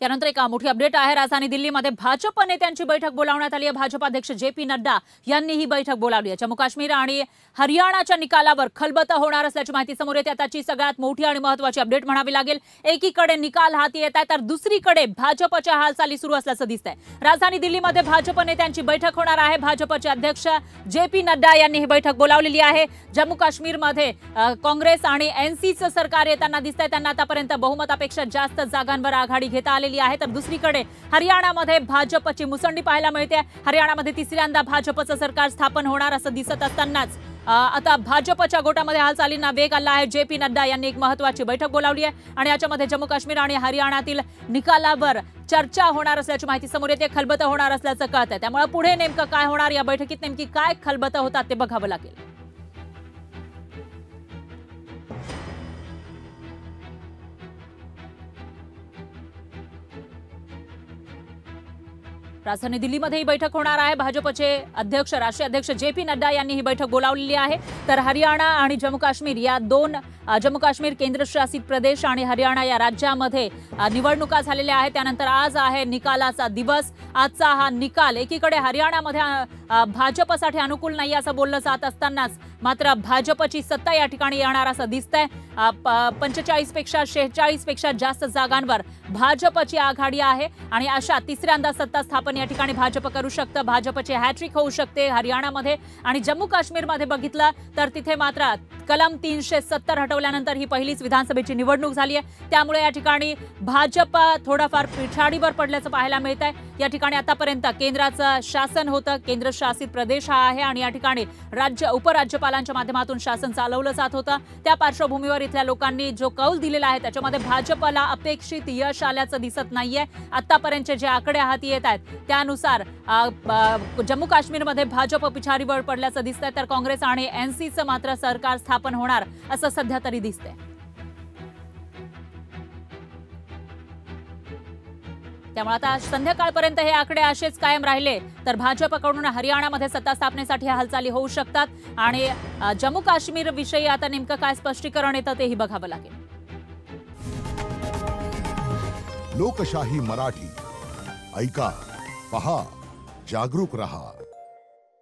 त्यानंतर एक मोठी अपडेट आहे। राजधानी दिल्लीमध्ये भाजप नेत्यांची बैठक बोलावण्यात आली आहे। भाजपाध्यक्ष जे.पी. नड्डा यांनी ही बैठक बोलावली आहे। जम्मू काश्मीर आणि हरियाणाच्या निकालावर खलबतं होणार असल्याची माहिती समोर येते। आताची सगळ्यात मोठी आणि महत्त्वाची अपडेट म्हणावी लागेल। एकीकडे निकाल हाती येत आहे तर दुसरीकडे भाजपच्या हालचाली सुरू असल्याचं दिसतंय। राजधानी दिल्लीमध्ये भाजप नेत्यांची बैठक होणार आहे। भाजपचे अध्यक्ष जे.पी. नड्डा यांनी ही बैठक बोलावलेली आहे। जम्मू काश्मीरमध्ये काँग्रेस आणि एनसीचं सरकार येताना दिसतंय। त्यांना आतापर्यंत बहुमतापेक्षा जास्त जागांवर आघाडी घेता आलेली आहे। तर दुसरीकडे हरियाणामध्ये भाजपची मुसंडी पाहायला मिळते। हरियाणामध्ये तिसऱ्यांदा भाजपचं सरकार स्थापन होणार असं दिसत असतानाच आता भाजपच्या गोटामध्ये हालचालींना वेग आला आहे। जे.पी. नड्डा यांनी एक महत्त्वाची बैठक बोलावली आहे आणि याच्यामध्ये जम्मू काश्मीर आणि हरियाणातील निकालावर चर्चा होणार असल्याची माहिती समोर येते। खलबतं होणार असल्याचं कळतंय। त्यामुळे पुढे नेमकं काय होणार, या बैठकीत नेमकी काय खलबतं होतात ते बघावं लागेल। राजधानी दिल्लीमध्ये ही बैठक होणार आहे। भाजपचे अध्यक्ष राष्ट्रीय अध्यक्ष जे.पी. नड्डा यांनी ही बैठक बोलावलेली आहे। तर हरियाणा आणि जम्मू काश्मीर या दोन जम्मू काश्मीर केंद्रशासित प्रदेश आणि हरियाणा या राज्यामध्ये निवडणुका झालेल्या आहेत। त्यानंतर आज आहे निकालाचा दिवस। आजचा हा निकाल एकीकडे हरियाणामध्ये भाजपसाठी अनुकूल नाही असं बोललं जात असतानाच मात्र भाजपची सत्ता या ठिकाणी येणार असं दिसतंय। 45 पेक्षा 46 पेक्षा जास्त जागांवर भाजपची आघाडी आहे आणि अशा तिसऱ्यांदा सत्ता स्थापन या ठिकाणी भाजप करू शकतं। भाजपची हॅट्रिक होऊ शकते हरियाणामध्ये आणि जम्मू काश्मीरमध्ये बघितलं तर तिथे मात्र कलम 370 हटवल्यानंतर ही पहिलीच विधानसभेची निवडणूक झाली आहे। त्यामुळे या ठिकाणी भाजप थोडाफार पिछाडीवर पडल्याचं पाहायला मिळत आहे। या ठिकाणी आतापर्यंत केंद्राचं शासन होतं, केंद्रशासित प्रदेश हा आहे आणि या ठिकाणी उपराज्यपालांच्या माध्यमातून शासन चालवलं जात होतं। त्या पार्श्वभूमीवर इथल्या लोकांनी जो कौल दिलेला आहे त्याच्यामध्ये भाजपला अपेक्षित यश आल्याचं दिसत नाहीये। आतापर्यंतचे जे आकडे हाती येत आहेत त्यानुसार जम्मू काश्मीरमध्ये भाजप पिछाडीवर पडल्याचं दिसतंय तर काँग्रेस आणि एनसीचं मात्र सरकार स्थापन होणार असं सध्या तरी दिसतंय। त्यामुळे आता संध्याकाळपर्यंत हे आकडे असेच कायम राहिले तर भाजपकडून हरियाणामध्ये सत्ता स्थापनेसाठी हालचाली होऊ शकतात आणि जम्मू काश्मीर विषयी आता नेमकं काय स्पष्टीकरण येतं तेही बघावं लागेल। लोकशाही मराठी ऐका, पहा, जागरूक रहा।